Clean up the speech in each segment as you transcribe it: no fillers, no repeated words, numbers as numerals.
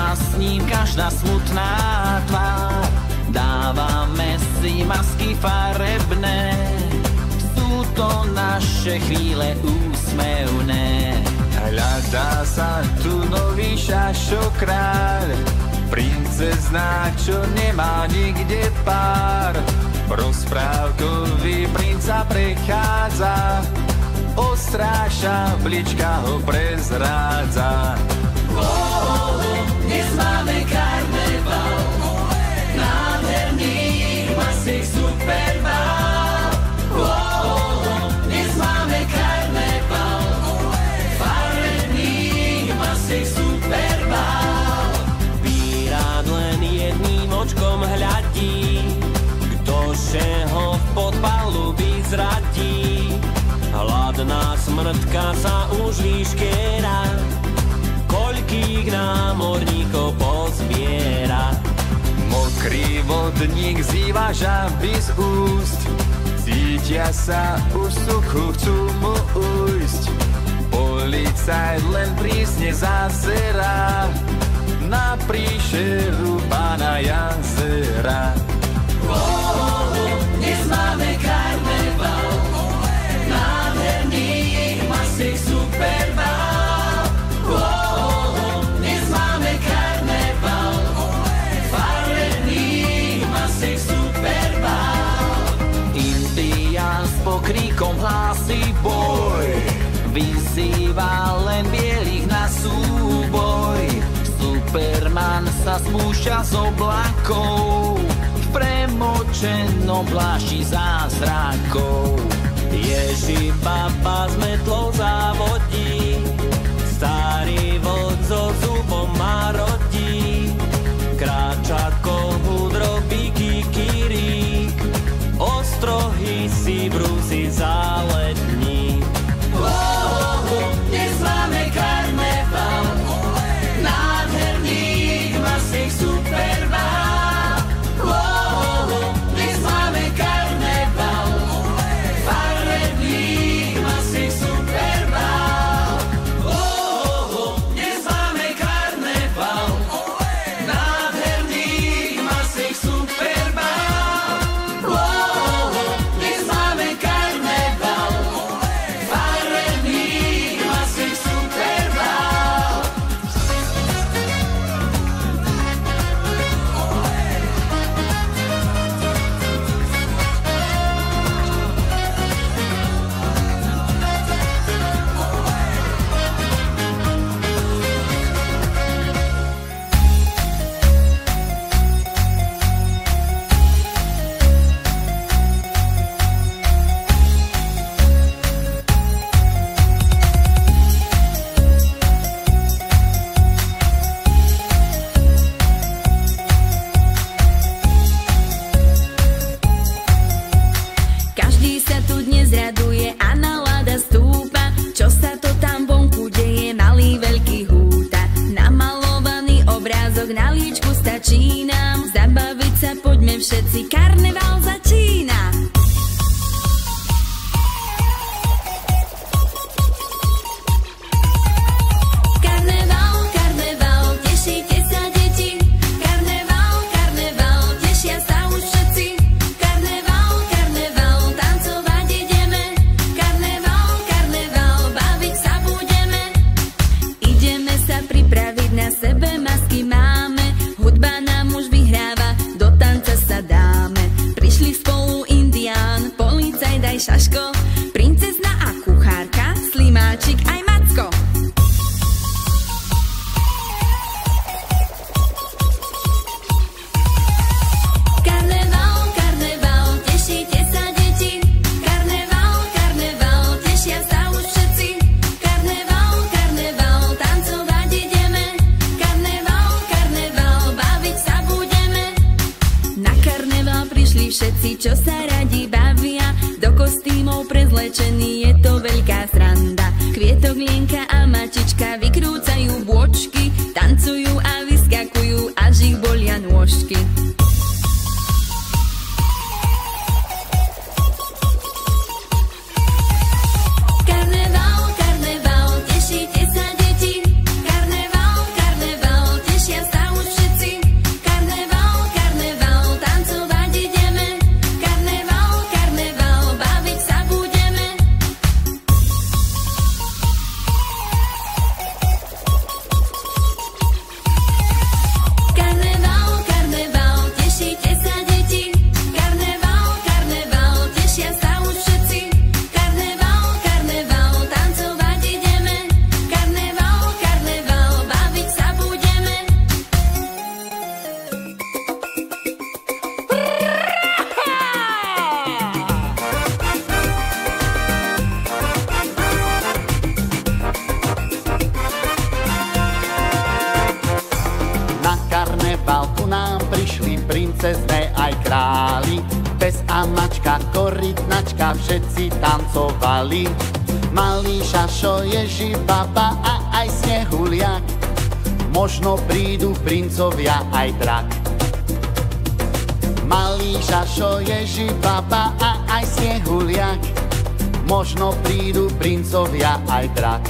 a s ním každá smutná tvár. Dávame si masky farebné, sú to naše chvíle úsmevné. Hľadá sa tu nový šašokráľ, princezná, čo nemá nikde pár. Rozprávkový princa prechádza, ostrá šablička ho prezrádza. Dnes máme karneval, nádherných masiek superbal. Dnes máme karneval, farebných masiek superbal. Pírán len jedným očkom hľadí, ktože ho v podpalubi zradí. Hladná smrtka sa už vyškiera, koľkých námorníkov pozbiera. Mokrý vodník zýva žaby z úst, cítia sa už suchu, chcú mu ujsť. Policajt len prísne zazerá na príšeru pána jazera. Dnes máme karneval, nádherných masiek superbal. Dnes máme karneval, farebných masiek superbal. Indián s pokríkom hlási boj, vyzýva len bielých na súboj. Superman sa spúšťa z oblakov, v premočenom plášti zázrakov. Ježi baba s metlou závodí, starý vod so zubom marodí. Kráča kohút robí kikirík, ostrohy si brúsi záletní. Dnes máme karneval, nádherných masiek superbal. Dnes máme karneval, farebných masiek superbal. Dnes máme karneval, nádherných masiek superbal. Dnes máme karneval, farebných masiek superbal. Každý sa tu dnes raduje a nálada stúpa. Čo sa to tam vonku deje, malý veľký húta. Namalovaný obrázok na líčku stačí nám. Zabaviť sa poďme všetci, karneval začína. Karneval, karneval, tešíte sa deti. Karneval, karneval, tešia sa už všetci. Karneval, karneval, tancovať ideme. Karneval, karneval, baviť sa budeme. Ideme sa pripraviť, na sebe masky máme. Hudba nám už vyhráva, do tanca sa dáme. Prišli spolu indián, policajt aj šaško, princezna a kuchárka, slimáčik aj Macko. Karneval, karneval, tešíte sa deti. Karneval, karneval, tešia sa už všetci. Karneval, karneval, tancovať ideme. Karneval, karneval, baviť sa budeme. Na karneval prišli všetci, čo sa radi bavia. Do kostýmov prezlečení, je to veľká sranda. Kvietok, Lienka a Mačička vykrúcajú bôčky, tancujú a vyskakujú, až ich bolia nôžky. Karneval, karneval, tešíte sa deti. Karneval, karneval, tešia sa a mačka, korytnačka, všetci tancovali. Malý Šašo, Ježi, baba a aj Snehuliak, možno prídu princovia aj drak. Malý Šašo, Ježi, baba a aj Snehuliak, možno prídu princovia aj drak.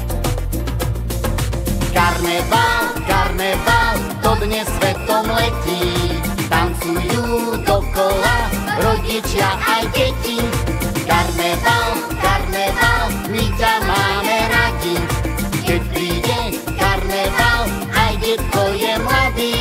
Karneval, karneval, to dnes svetom letí, tancujú dokola rodičia aj deti. Karneval, karneval, my ťa máme radi, keď príde karneval, aj detko je mladý.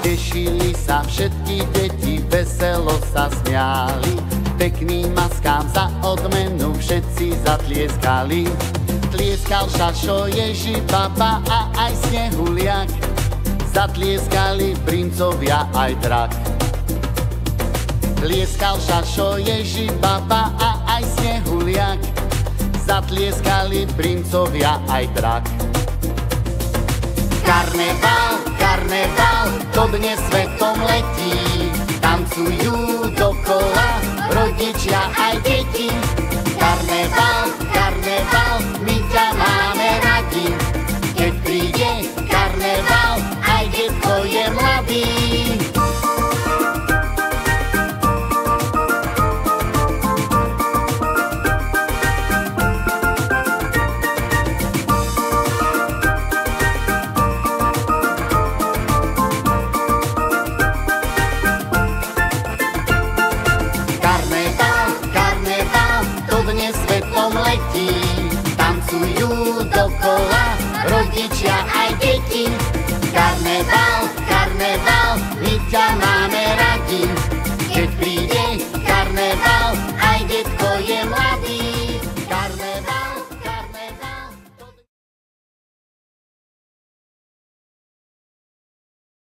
Tešili sa všetky deti, veselo sa smiali, pekným maskám za odmenu všetci zatlieskali. Tlieskal Šašo, Ježi, baba a aj Snehuliak, zatlieskali princovia aj drak. Tlieskal Šašo, Ježi, baba a aj Snehuliak, zatlieskali princovia aj drak. Karneval, karneval, to dnes svetom letí, tancujú